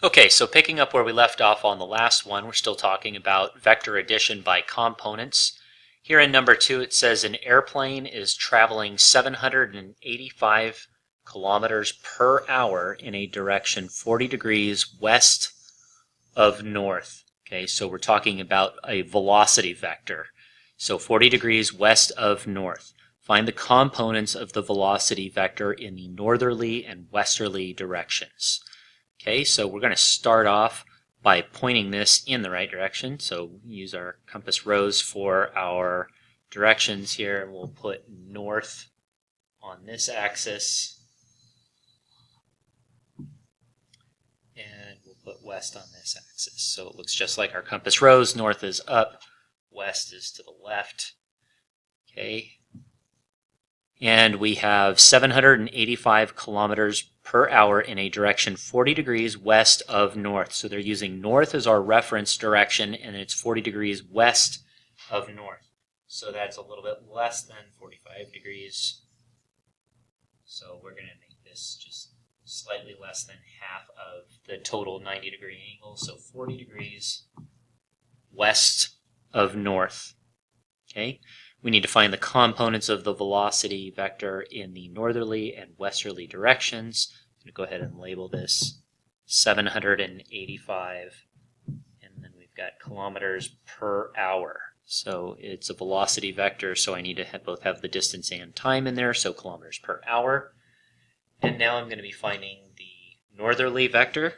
Okay, so picking up where we left off on the last one, we're still talking about vector addition by components. Here in number 2 it says an airplane is traveling 785 kilometers per hour in a direction 40 degrees west of north. Okay, so we're talking about a velocity vector. So 40 degrees west of north. Find the components of the velocity vector in the northerly and westerly directions. Okay, so we're going to start off by pointing this in the right direction. So use our compass rose for our directions here, and we'll put north on this axis, and we'll put west on this axis. So it looks just like our compass rose. North is up, west is to the left. Okay, and we have 785 kilometers per hour in a direction 40 degrees west of north. So they're using north as our reference direction, and it's 40 degrees west of north. So that's a little bit less than 45 degrees. So we're going to make this just slightly less than half of the total 90-degree angle. So 40 degrees west of north. Okay. We need to find the components of the velocity vector in the northerly and westerly directions. I'm going to go ahead and label this 785, and then we've got kilometers per hour. So it's a velocity vector, so I need to both have the distance and time in there, so kilometers per hour. And now I'm going to be finding the northerly vector.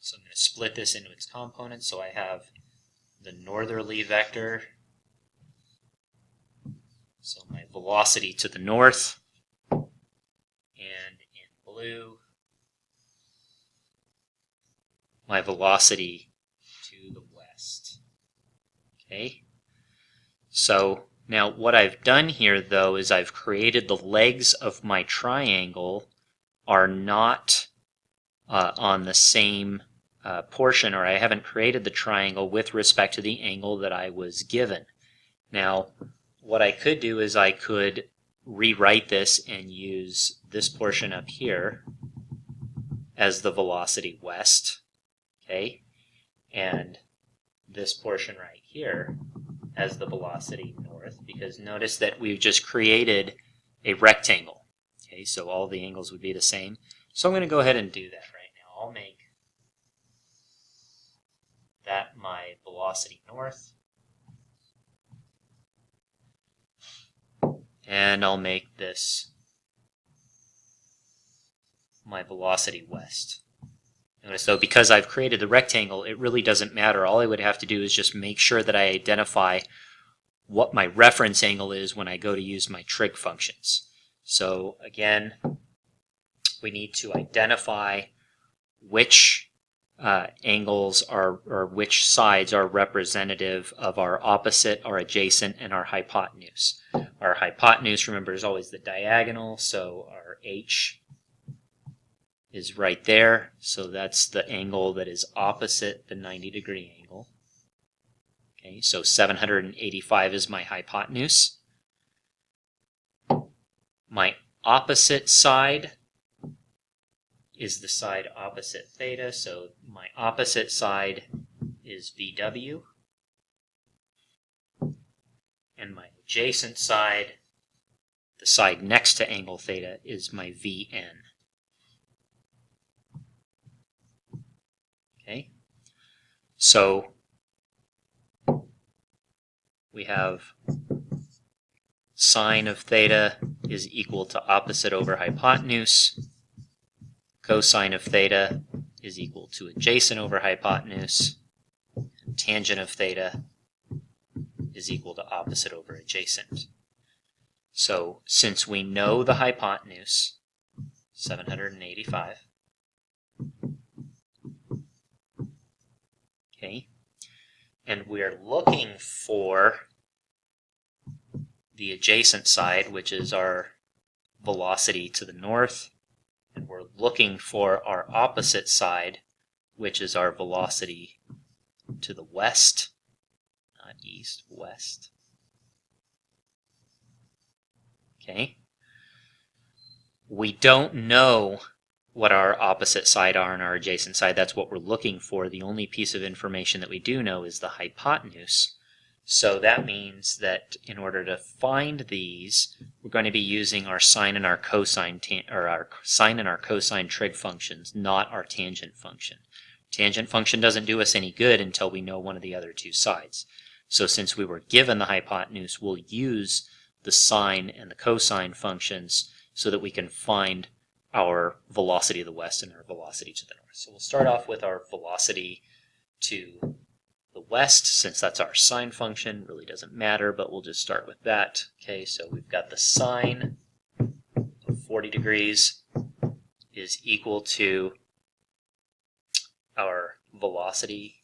So I'm going to split this into its components. So I have the northerly vector. So my velocity to the north, and in blue, my velocity to the west. Okay. So now what I've done here, though, is I've created the legs of my triangle are not on the same portion, or I haven't created the triangle with respect to the angle that I was given. Now, what I could do is I could rewrite this and use this portion up here as the velocity west, okay, and this portion right here as the velocity north, because notice that we've just created a rectangle. Okay, so all the angles would be the same. So I'm going to go ahead and do that right now. I'll make that my velocity north, and I'll make this my velocity west. Notice though, because I've created the rectangle, it really doesn't matter. All I would have to do is just make sure that I identify what my reference angle is when I go to use my trig functions. So again, we need to identify which angles are, or which sides are representative of our opposite, our adjacent, and our hypotenuse. Our hypotenuse, remember, is always the diagonal, so our H is right there. So that's the angle that is opposite the 90-degree angle. Okay, so 785 is my hypotenuse. My opposite side is the side opposite theta, so my opposite side is VW, and my adjacent side, the side next to angle theta, is my VN. Okay, so we have sine of theta is equal to opposite over hypotenuse. Cosine of theta is equal to adjacent over hypotenuse. And tangent of theta is equal to opposite over adjacent. So since we know the hypotenuse, 785, okay, and we're looking for the adjacent side, which is our velocity to the north, and we're looking for our opposite side, which is our velocity to the west, not east, west. Okay. We don't know what our opposite side are and our adjacent side. That's what we're looking for. The only piece of information that we do know is the hypotenuse. So that means that in order to find these, we're going to be using our sine and our cosine, our sine and our cosine trig functions, not our tangent function. Tangent function doesn't do us any good until we know one of the other two sides. So since we were given the hypotenuse, we'll use the sine and the cosine functions so that we can find our velocity to the west and our velocity to the north. So we'll start off with our velocity to the west, since that's our sine function. Really doesn't matter, but we'll just start with that. Okay, so we've got the sine of 40 degrees is equal to our velocity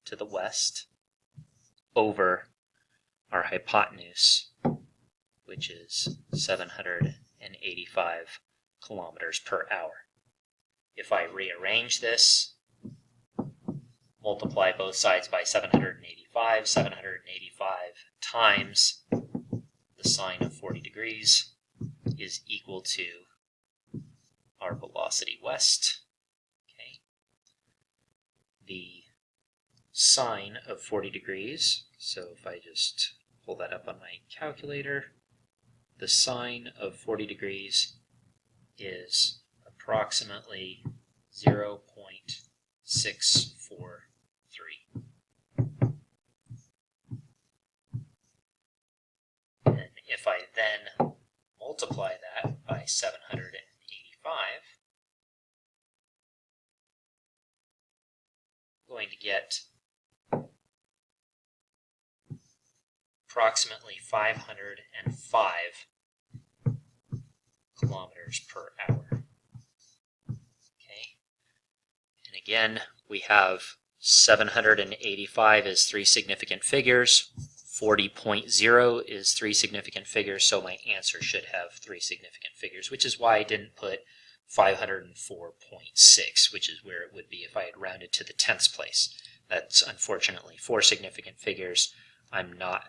to the west over our hypotenuse, which is 785 kilometers per hour. If I rearrange this, multiply both sides by 785, 785 times the sine of 40 degrees is equal to our velocity west. Okay. The sine of 40 degrees, so if I just pull that up on my calculator, the sine of 40 degrees is approximately 0.643. And if I then multiply that by 785, I'm going to get approximately 505 kilometers per hour. Okay. And again, we have 785 is three significant figures. 40.0 is three significant figures, so my answer should have three significant figures, which is why I didn't put 504.6, which is where it would be if I had rounded to the tenths place. That's unfortunately four significant figures. I'm not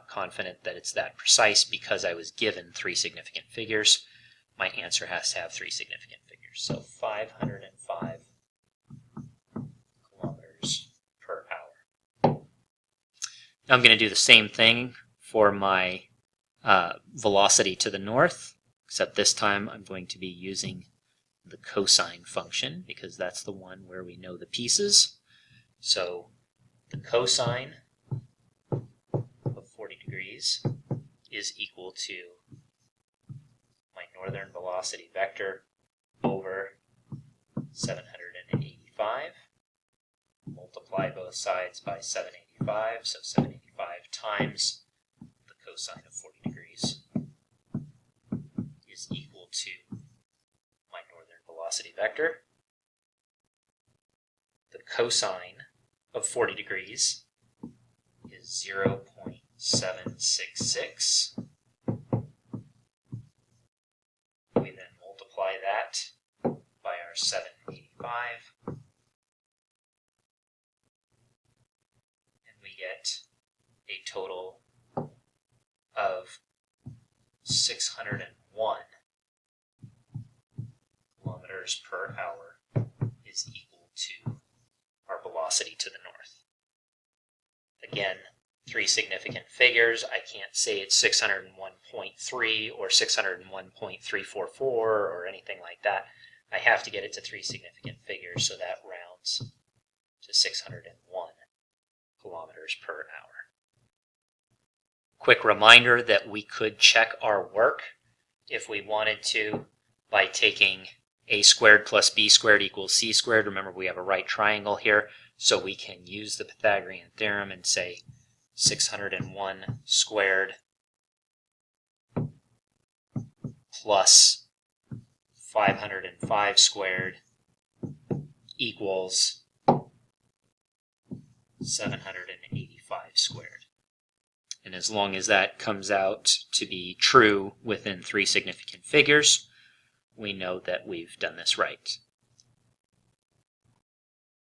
confident that it's that precise because I was given three significant figures. My answer has to have three significant figures. So 505 kilometers per hour. Now I'm going to do the same thing for my velocity to the north, except this time I'm going to be using the cosine function because that's the one where we know the pieces. So the cosine of 40 degrees is equal to my northern velocity vector over 785. Multiply both sides by 785, so 785 times the cosine of 40 degrees is equal to my northern velocity vector. The cosine of 40 degrees is 0.766. We then multiply that by our 785, and we get a total of 601 kilometers per hour is equal to our velocity to the north. Again, three significant figures. I can't say it's 601.3 or 601.344 or anything like that. I have to get it to three significant figures, so that rounds to 601 kilometers per hour. Quick reminder that we could check our work if we wanted to by taking a squared plus b squared equals c squared. Remember, we have a right triangle here, so we can use the Pythagorean theorem and say 601 squared plus 505 squared equals 785 squared. And as long as that comes out to be true within three significant figures, we know that we've done this right.